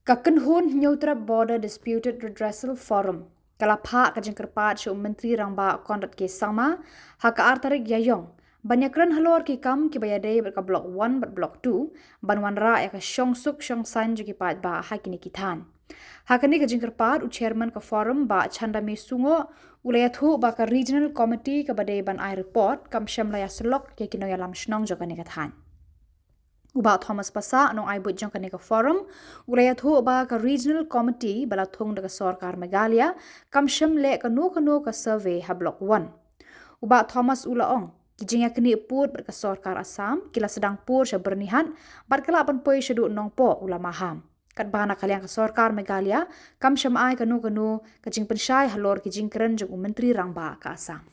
Kakenhun Neutra Border Disputed Redressal Forum. Kalapha kajengkerpat Syu Menteri Rangba Konrad K. Sama, haka artarik yayong. Banyakran halor ki kam ki bayade berka blok 1 ber blok 2, banwanra ya ka syong suk syong san juki pat ba hakini kithan. Hakani kajengkerpat u chairman ka forum ba Chandami Sungo, ulayathu ba ka regional committee ka badai ban ai report kam syamlaya selok ke kinoya lam shnong jokani kathan. Uba Thomas Pasa anong ay budjong kanika forum, ulayat ho ba ka regional committee balathong daga Sarkar Meghalaya, kamsyam le kanu ka survey ha block 1. Uba Thomas ulaong, kijingya kini put berka Sarkar Assam, kila sedang pur sya bernihan, bat kala pan poi syadu nong po ula maham. Kat bahana kalian ka Sarkar Meghalaya, kamsyam ay kanu kajing pensyai halor kijing keren jong Menteri Rangba ka Assam.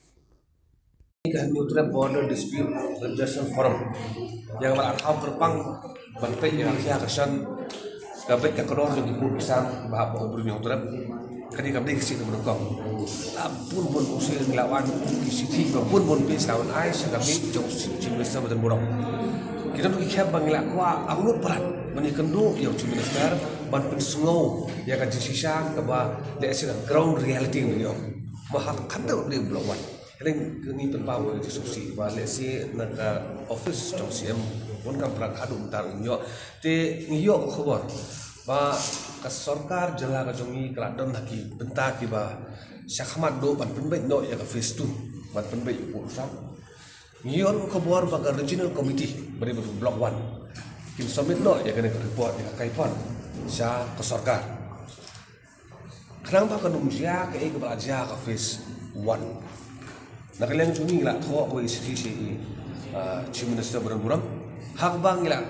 Neutra Border Dispute Redressal Forum yang berarti kerpang bantai yang siya kesan gabet ka kolor jog ibu pisang bahap ko bro neutra kadi kabdi kisi no kong pun usil nglawan kisi pun pisawan ai sa gabi jog cimesa badan burong kita tuh ikhat bangila kwa angut peran mani kendo yang cimesa ban pensungo ya ka sisa ka ba le sila ground reality yo mahal kado ni blowan Ring kini penpawa di susi, balik si nak office jom siam pun kan perang hadu mentar nyo, te nyo khabar, ba ka sarkar jala ka jongi keladon haki bentak ba syakmat do ban penbait no ya ka phase 2 ban penbait urusan nyo khabar ba ka regional committee beri block 1 kin submit no ya kena report ya kaipon sya ka sarkar kenapa ka numja ka belajar ka phase 1 nakalian cumi ngila thok ko institusi chief minister burang hak bang ngila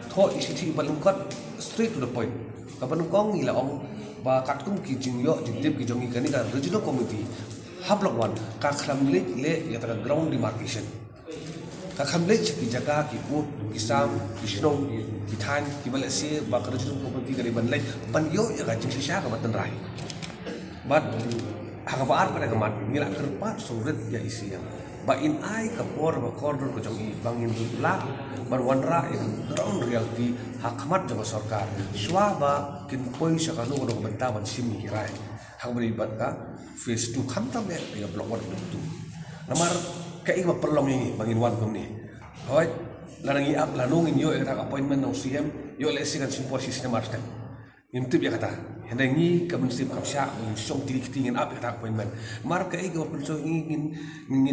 thok institusi balungkat straight to the point kapan kong ngila ong ba katkum ki jingyo jingtip ki jongi kani ka regional committee hablok wan ka khramlik le ya ta ground demarcation ka khramlik ki jaga ki put ki sam ki shnong ki than ki balase ba ka regional committee kali ban lai ban yo ya ka jingsi sha ka matan rai but hakabaar pada kemat ngila kerpat sulit ya isi yang ba in ai kapor ba kordur ko jongi bangin dula barwanra yang ground reality hakamat jaba sarkar shwa ba kin poi sakanu ko benta ban simi kirai hak beri bat ka phase 2 khantam ya block 1 tu namar kai ma perlong ini bangin wan kom ni hoy larangi ap lanungin yo era appointment no CM yo lesikan simpo system marstem Imtib ya kata, hendangi kemensi kapsya song tingin up kata appointment. Marka ego penso ingin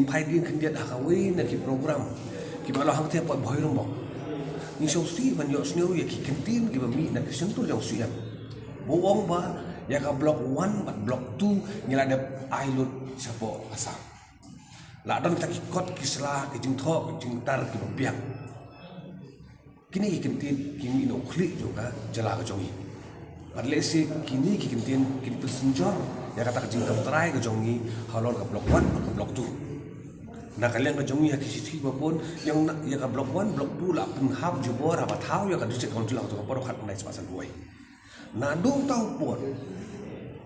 paidin kendiat hakawin ki program. Ki balo hang tiap boy rombo. Ni so si ban yo sneu ya ki kentin ki bami na kesentul yang siap. Bowong ba ya ka block 1 bat block 2 ngila ada ailut sapo asam. La dan tak kot ki sela ki jing tho jing tar ki biak. Kini ki kentin kini no klik juga jala ka jongi. Padahal si kini kikintin kin pesenjor ya kata kecing keterai ke jongi halor ke blok 1 ke blok 2. Nah kalian ke jongi haki sisi apapun yang ya ke blok 1 blok 2 lah penghap jebor apa tahu ya ke district council atau apa kat naik sepasan buai. Nah dong tahu pun.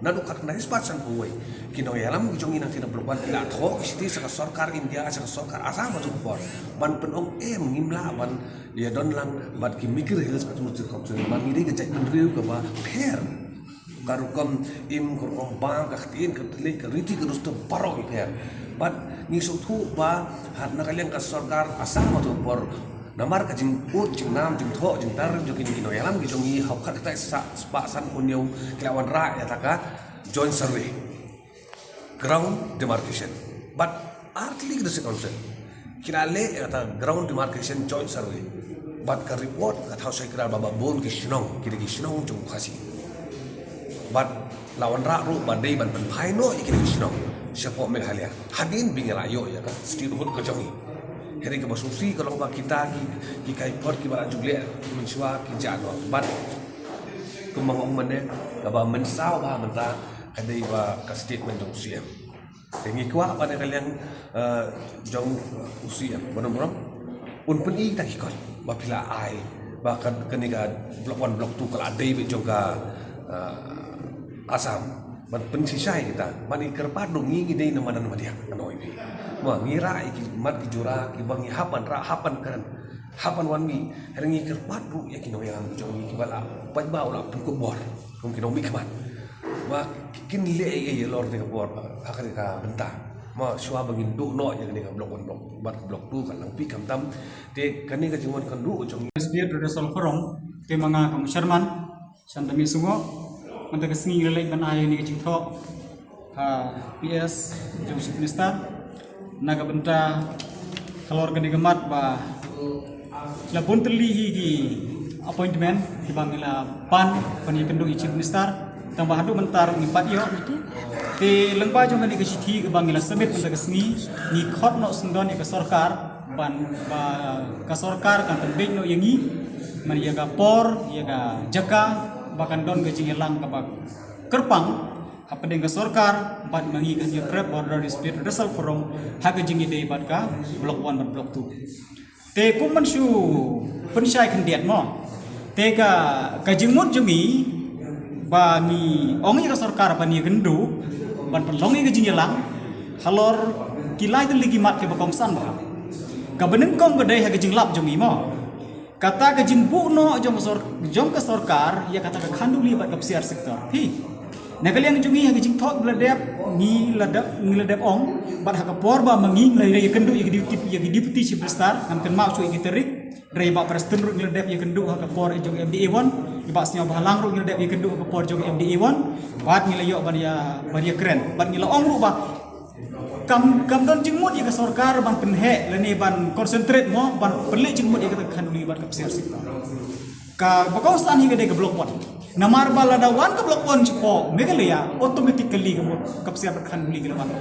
Nah dong kat naik sepasan buai. Kino ya lam ke jongi nanti blok 1 lah tahu sisi saka sarkar India saka sarkar asam atau pun. Ban penong ngimla ban ya don lang bat ki mikir hills atau musik kapsul ban ngiri gejak menriu ke ba pair karukom im kurkom bang ka khatin ka tlik ka riti ka rusto paro pair bat ni so thu ba hat na kalian ka sarkar asam atau por namar ka jing ut jing nam jing tho jing tar jo kin kino yalam ki jongi hau khat ta sa spa san punyau kelawan ra ya taka joint survey ground demarcation but artly the council kirale kata ground demarcation joint survey bat ka report kata saya kira baba bon ki shnong kiri ki shnong jung khasi bat lawan ra ru bandai ban ban phai no kiri ki shnong siapa Meghalaya hadin bingala yo ya kan stirhut ko jongi heri ke basusi kalau ba kita ki kai pot ki ba jugle menshwa ki jano bat kumang mane ba mensau ba menta kadai ba ka statement jong siam tengi kwa pada kalian jong usia benar-benar un peni tak ikut bapila ai bahkan kenika blok 1 blok 2 kalau ada ibe juga asam ban pensisai kita mani kerpadu ngi dei namanan madia ano ibe ma ngira iki mat ki jura ki bangi hapan ra hapan kan hapan wan mi rengi kerpat ru ya kino yang jong mi kibala pai bau la pun ko bor kum kino mi kaman ma kin le ye lor de bor akan ka benta ma shwa bangin du no ya ni ka blok wan blok bat blok tu kan lang pi kam tam te kani ka jingwan kan du jong Dispute Redressal Forum te mga kamu Sherman sandami sungo manta kesengi lelek ban ayo ni kecing thok PS jong chief minister naga benta kalor gani gemat ba la pun terlihi di appointment di bangila pan pani kendung chief minister tambah hadu mentar ni pat yo te lengba jong gani keciti ke bangila summit manta kesengi ni khot no sundon ke sarkar ban ba ka sarkar kan tembek no yangi man yaga por yaga jaka bahkan don gajing elang ka bak kerpang apa dengan sarkar ban mangi kan ya prep border dispute redressal forum haga jingi dei bat ka blok 1 ban blok 2 te kum man shu pensyai kendiat mo te ka kajingmut jumi ba ni ongi ka sarkar ban ni gendu ban penlongi gajing elang halor kilai tu ligi mat ke bakong san ba ka beneng kong gadai ha gajing lap jumi mo kata gajing bu no jong ka sarkar ya kata ka khanduli bat ka psiar sektor hi nakaliang jungi ha gajing thok bladep ni ladap ong bat ha ka por ba mangi lai rai kendu ya deputy chief minister ngam kan mau cui giterik rai ba president ru ladap ya kendu ha ka por jong MDA1 ba snya ba halang ru ladap ya kendu ha ka por jong MDA1 bat ni layo ban ya keren bat ni la ong ru ba kam don jingmut ya ka sarkar ban penhe lani ban concentrate mo ban pelik jingmut ya ka khanduli ban ka psiar sektor ka bakau stan hi gede ke blok 1 namar balada wan ke blok 1 cepo megalaya automatically ke ka psiar khanduli ke ban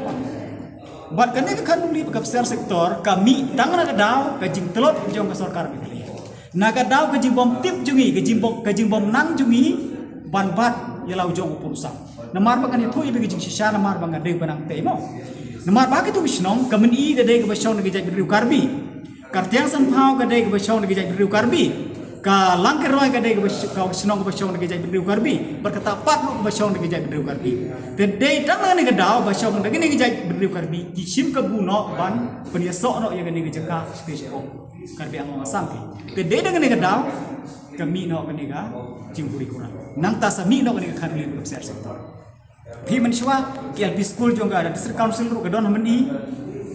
bat kan ka khanduli ka psiar sektor kami tangan ka daw ka jing telot jong ka sarkar megalaya naga daw ka jing bom tip jungi ka jing bom nang jungi ban bat ya lau jong upursa namar ba kan itu ibe jing shisha namar ba ngade banang temo namar ba tu bisnong kamen i gade ke bashaw ngi jaj riu karbi kartiang san phao gade ke bashaw ngi jaj riu karbi ka langker roi gade ke bashaw ke bashaw ngi jaj riu karbi berkata pat ke bashaw ngi jaj riu karbi te dei tang ngi gadao bashaw ngi jaj riu karbi ki sim ka bu no ban penia so no ya ngi jaka special karbi ang masang te dei ngi gadao kami no ngi ga jimpuri kurang nang ta sami no ngi khanli ke besar sektor Pi manusia KLP school juga ada district council ru gadon hamni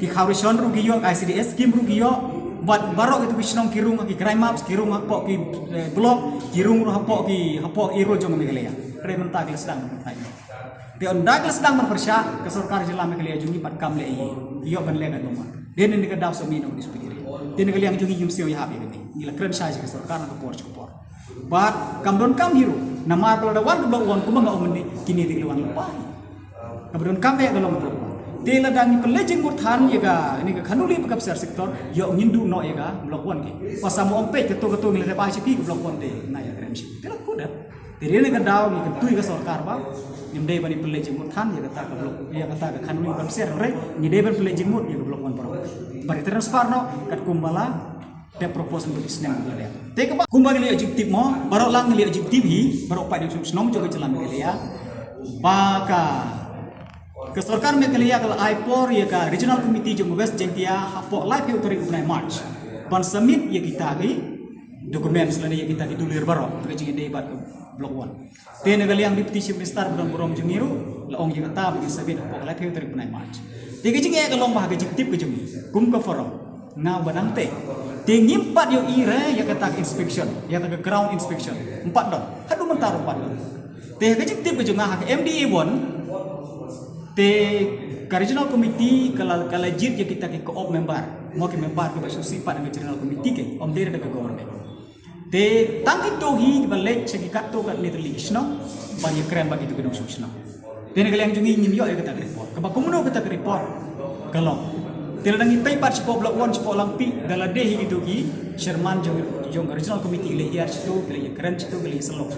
ki khawrishon ru giyo ICDS scheme ru giyo bat barok itu bisnong kirung ki crime maps kirung hapo ki blok kirung ru hapo ki irul jong megalaya re menta ki sedang mentai te onda ki sedang berpersya ke sarkar jila megalaya jungi pat kam le iyo ban le ga toma den ni gadau so mino ni spidire den gali yang jungi yumsio ya habi ni gila kren sha ke sarkar na por chupor bat kam don kam hiru namar pelada wan ke blok 1 kuma ga omni kini di luan lepai kemudian kami galong blok tela dangi pelejeng burthan yaga ini ka khanuli pakap sar sektor yo ngindu no yaga blok 1 ke pasamo ompe keto ngile ba chi ki blok 1 de na ya grem shi tela kuda teri ne ka daw ni ketui ka sarkar ba nimde bani pelejeng burthan yaga ta ka blok ya kata ka khanuli pakap sar re ni de ban pelejeng mut yaga blok 1 paro bari transfer no kat kumbala de proposal untuk isnem gele te ka kumbala le objektif mo barok lang le objektif hi barok pa de snong joga celam gele ya baka ke sarkar megalaya kala aipor ya ka regional committee jong west jengtia hapo live utari unai march ban summit ya kita gi dokumen selani ya kita ditulir baro ke jing dei bat blok 1 te negali yang deputy chief minister budan borom jengiru la ong yang ta bagi summit hapo live utari unai march te ge jing ya kalong bah ge tip ke jong kum ka forum ngau banang te ngimpat yo ire ya kata inspection ya kata ground inspection 4 don hadu mentar 4 don te ge tip ke jong ha MDA1 te regional committee kala jit ya kita ke co-op member mau ke member ke basu sifat dengan regional committee ke om dere de government te tangki tohi balek segi katto kat litigation banyak keren bagi itu gedung susno te ne kalian jungi nyim yo ya kita report ke bakomuno kita report kalau te dangi pay part sipo block 1 sipo lampi dala de hidu gi Sherman jong regional committee le yar situ le keren situ le selok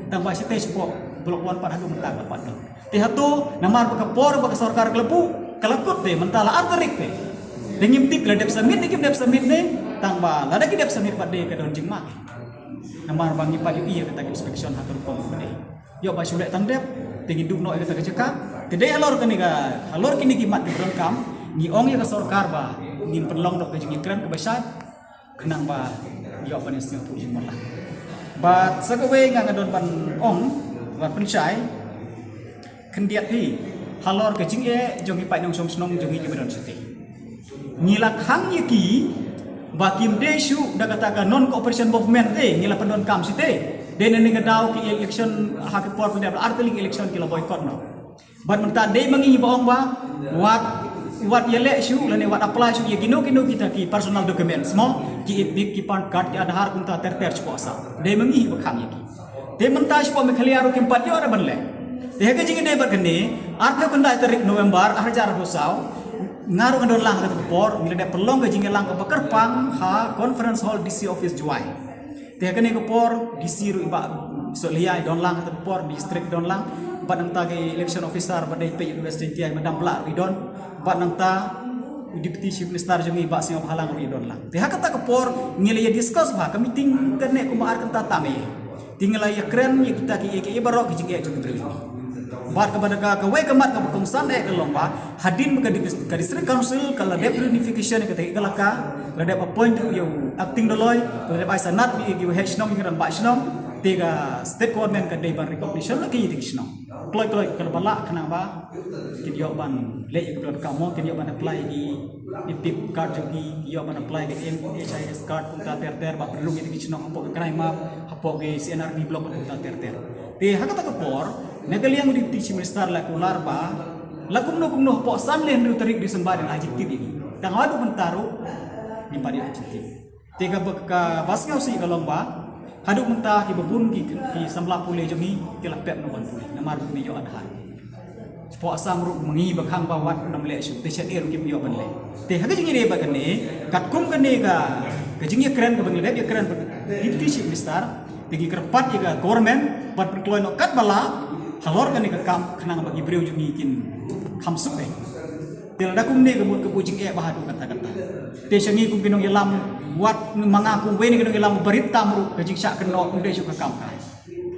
tambah site sipo blok 1 par hadu mentang dapat dong tihato namar baka por baka sarkar klepu kalakut de mentala arterik de dengim tip la dep summit ne tangba lada ki dep summit pade ka don jingma namar bangi padi iya kata inspection hatur pom pade yo ba sulek tandep tingin duk no kata keceka tede alor kini ki mat di kam ni ong ya ka sarkar ba ni perlong dok jingi kran ke besar kenang ba yo ban is tu jing mala but sakawe ngadon ban ong ban pencai kendiat hi halor ke jing jongi pai nong snong jongi jibron sete ngila khang yaki bakim desu da kata non cooperation movement ngila pendon kam sete den ni gadau ki election hak por pun arteling election kila boycott no but menta de mangi baong ba what yele issue lane what apply issue gino kita ki personal documents mo ki ki pan card ki adhar kunta ter chuasa de mangi bakhang yaki de menta spo me khali aro kimpat yo ara banle de ke jingi de bakne arthe kunda tarik november hajar hosau ngaru ngandon lang ke por mila de pelong ke jingi lang ke bakarpang ha conference hall DC office juai de ke ne ke por DC ru ba so liai don lang ke por district don lang bat nang ge election officer ba dai pe university ai madam bla ri don bat nang ta deputy chief minister jongi ba sing halang ri don lang de hakata ke por ngile ya discuss ba kami ting kene ko maar kanta tame tinggal ya keren ya kita ki barok ki jingi jongi beri bat kepada ka we kemat ka kongsan ke lomba hadin ka district council kala dep unification ke te kala ka dep appoint you acting doloy dep ai sanat bi gi he shnong ngi ran ba shnong tiga state government ka dei ban recognition lagi ti shnong kloi kala bala khana ba kin yo ban le ke ban ka mo kin yo ban apply gi ipip card jogi yo ban apply gi MHIS card punta ter ba perlu gi shnong apo krai ma apo gi CNRB block punta ter te hakata ka por negaliang di chief minister la kular ba la kumno po san len ru tarik disembar dan adjektif ini tang adu mentaru ni padi adjektif tega ka basngau si kalong ba hadu mentah ki bebun ki sambla pule jomi kila pet no ban pule namar mi yo adhan po asam ru mengi bakhang bawat nam le su te chadir kim yo ban le te haga jingi re ba kane kat kum kane ka jingi keren ka bangle ya keren di chief minister tegi kerpat ya government bat perkloy no kat bala halor kan ke kam kenang bagi breu jungi kin khamsuk tel da kum ne ke mut ke pucing bahadu kata-kata te sangi kum kinong ilam wat mangaku we ni kinong ilam berita mru ke jingsa keno unde su ke kam kai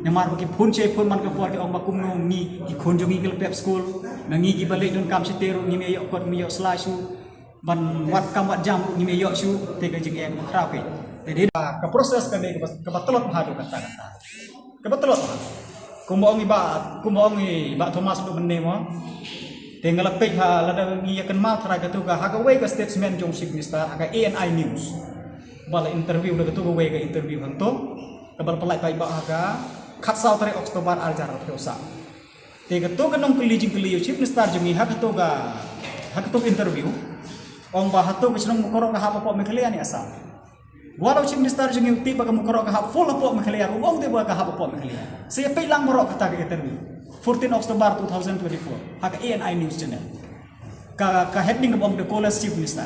nyamar bagi pun che pun man ke por ke ong bakum no ngi ki khon jungi ke pep school nangi ki balik don kam siteru ngi me yo kot mi yo slasu ban wat kam wat jam ngi me yo su te ke jing krau ke jadi ke proses kan ke betelot bahadu kata-kata ke betelot kumbaong iba Thomas do benne mo tinggal pek ha lada ngi yakan ma thara gatu ga ha we ka statement jong chief minister ha ANI news bala interview da gatu we ka interview hanto kabal pelai pai ba ha khat saw tare Oktober aljar thiosa te gatu kanong keli chief minister jong ha gatu interview ong ba hatu bisnong mukorok ka ha po mekalian asam walau chief minister jeng yuti baga mukorok ka full po mekhalia ruang te baga ha po mekhalia saya pe lang morok kata ke interview 14 October 2024 hak ANI news channel ka heading of the college chief minister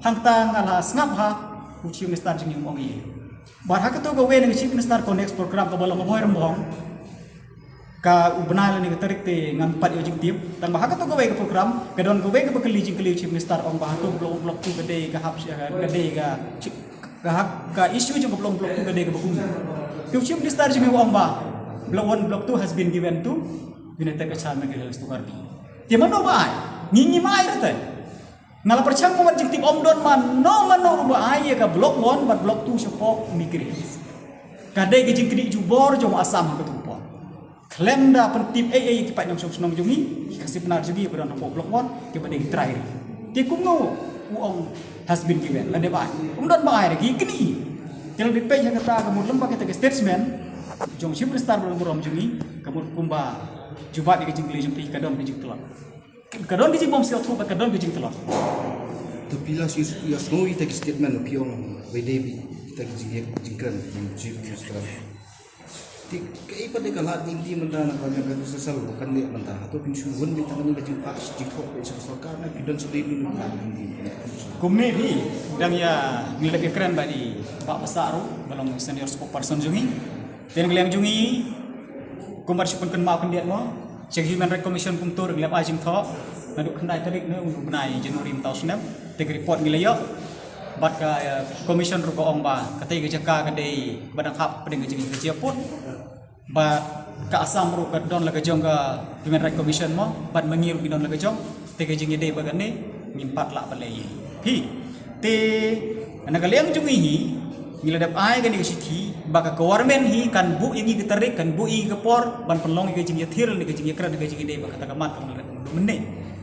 hangta ngala snap ha chief minister jeng yum ongi bar hak to go we ng chief minister connect program ka balong moy rembong ka ubnal ni tarik te ngam pat yo jing tip tang ba hak to go we ka program ka don go we ka keli chief minister ong ba to blok tu gede ka hap gede ka isu je blok tu gede ke bukum tu chief minister je ong ba block 1 block 2 has been given to United Kecil Megales tu karbi dia mano ba ai ngingi mai rete ngala percang mo jing om don man no mano ba ai ka block 1 but block 2 sepok mikri kadai ke jing kri jubor jom asam ke tupo klaim da pentip AA ki pat nyong snong jungi kasih benar jugi pada nopo block 1 ke badai try ti kumno uong has been given lade ba don ba ai gi kini tel di page kata kemudian lembaga kita statement jong chief minister belum jungi kemudian kumba jubat di jing jumpi kadon di jing telon kadon di jing bom sil thuba kadon di jing telon to pilas ya snoi tek statement piong wedebi tek jingkan chief minister ti kai pada kala tinggi mentana kami kan sesal kan dia mentah atau pinsuun minta kan jing pas jing kok sarkar na kidon sedini kumne bi dan ya lebih keren badi Pak Pasaru balong senior spokesperson jungi ten glem jungi kumar sipun kan mau kendiat mo cek human rights commission pungtur glem ajing tho naduk kendai tarik ne untuk benai Januari tahun snap tek report gilayo bat ka commission ru ko ong ba katai ke jaka kadai badang hap pedeng jing ke pun ba ka asam ru ka don la ka jong ka human rights commission mo bat mangir ki don la ka jong tek jing ide bagane ngimpat la balai hi te Nagaliang jungihi ngiladap ay gani sithi baka government hi kan bu ingi gitarik kan bu ingi kapor ban penlong gi jingi thir ni gi jingi kran gi jingi de baka tagamat kam menne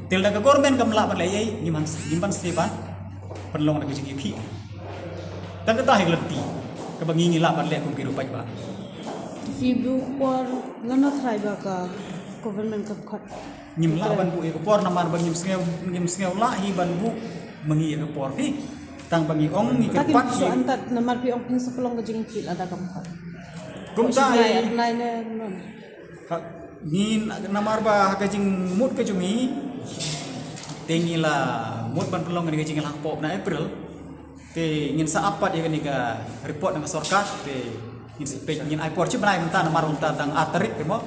tel daga government kam la ban lai nyimpan seban penlong gi jingi phi tang ka hi lati ka bangi ngi la ban le kum kiru pai ba Fibu por lana thai ba ka government ka khat nyim la ban bu e kapor namar ban nyim sngeu la hi ban bu mangi e kapor hi tang bangi ong ngi takin kepat so antat namar pi ong pin sa pelong ka jing phil ada kam khat kum ta at nai ne non ni namar ba ka jing mut ka jungi tengi la mut ban pelong ka jing lang pop na April te ngin sa apat ya ni ka report ng sorkat te ngin se pe ngin ai por chi banai menta namar unta tang atarik ke mo